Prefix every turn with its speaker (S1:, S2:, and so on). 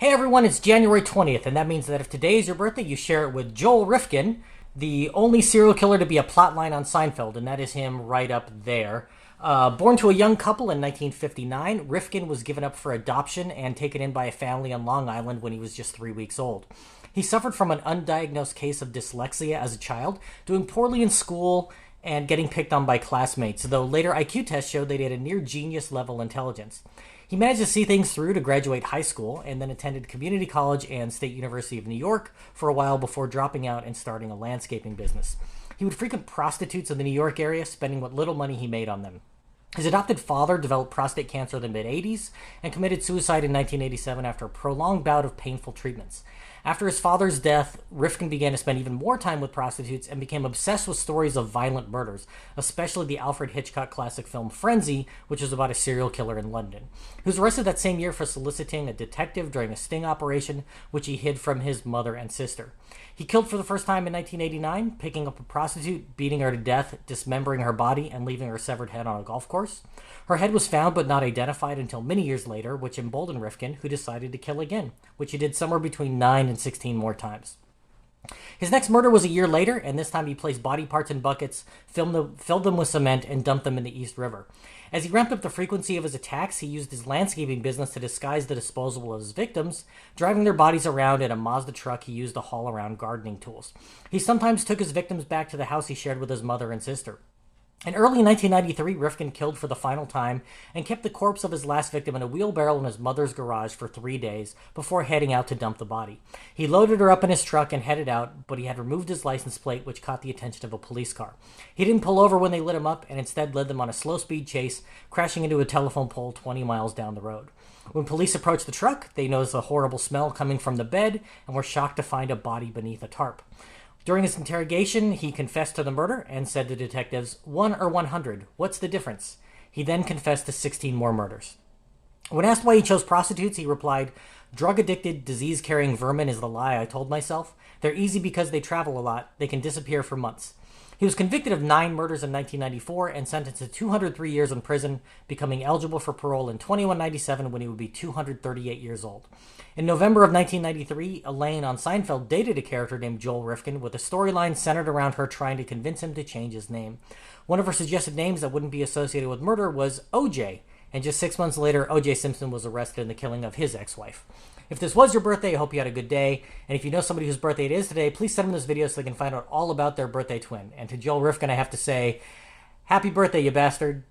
S1: Hey everyone, it's January 20th, and that means that if today is your birthday, you share it with Joel Rifkin, the only serial killer to be a plotline on Seinfeld, and that is him right up there. Born to a young couple in 1959, Rifkin was given up for adoption and taken in by a family on Long Island when he was just 3 weeks old. He suffered from an undiagnosed case of dyslexia as a child, doing poorly in school and getting picked on by classmates, though later IQ tests showed that he had a near genius level intelligence. He managed to see things through to graduate high school and then attended community college and State University of New York for a while before dropping out and starting a landscaping business. He would frequent prostitutes in the New York area, spending what little money he made on them. His adopted father developed prostate cancer in the mid-80s and committed suicide in 1987 after a prolonged bout of painful treatments. After his father's death, Rifkin began to spend even more time with prostitutes and became obsessed with stories of violent murders, especially the Alfred Hitchcock classic film Frenzy, which is about a serial killer in London. He was arrested that same year for soliciting a detective during a sting operation, which he hid from his mother and sister. He killed for the first time in 1989, picking up a prostitute, beating her to death, dismembering her body, and leaving her severed head on a golf course. Her head was found but not identified until many years later, which emboldened Rifkin, who decided to kill again, which he did somewhere between 9 and 16 more times. His next murder was a year later, and this time he placed body parts in buckets, filled them with cement, and dumped them in the East River. As he ramped up the frequency of his attacks, he used his landscaping business to disguise the disposal of his victims, driving their bodies around in a Mazda truck he used to haul around gardening tools. He sometimes took his victims back to the house he shared with his mother and sister. In early 1993, Rifkin killed for the final time and kept the corpse of his last victim in a wheelbarrow in his mother's garage for 3 days before heading out to dump the body. He loaded her up in his truck and headed out, but he had removed his license plate, which caught the attention of a police car. He didn't pull over when they lit him up and instead led them on a slow-speed chase, crashing into a telephone pole 20 miles down the road. When police approached the truck, they noticed a horrible smell coming from the bed and were shocked to find a body beneath a tarp. During his interrogation, he confessed to the murder and said to detectives, 1 or 100, what's the difference? He then confessed to 16 more murders. When asked why he chose prostitutes, he replied, drug-addicted, disease-carrying vermin is the lie I told myself. They're easy because they travel a lot. They can disappear for months. He was convicted of 9 murders in 1994 and sentenced to 203 years in prison, becoming eligible for parole in 2197 when he would be 238 years old. In November of 1993, Elaine on Seinfeld dated a character named Joel Rifkin with a storyline centered around her trying to convince him to change his name. One of her suggested names that wouldn't be associated with murder was OJ, and just 6 months later, OJ Simpson was arrested in the killing of his ex-wife. If this was your birthday, I hope you had a good day. And if you know somebody whose birthday it is today, please send them this video so they can find out all about their birthday twin. And to Joel Rifkin, I have to say, happy birthday, you bastard.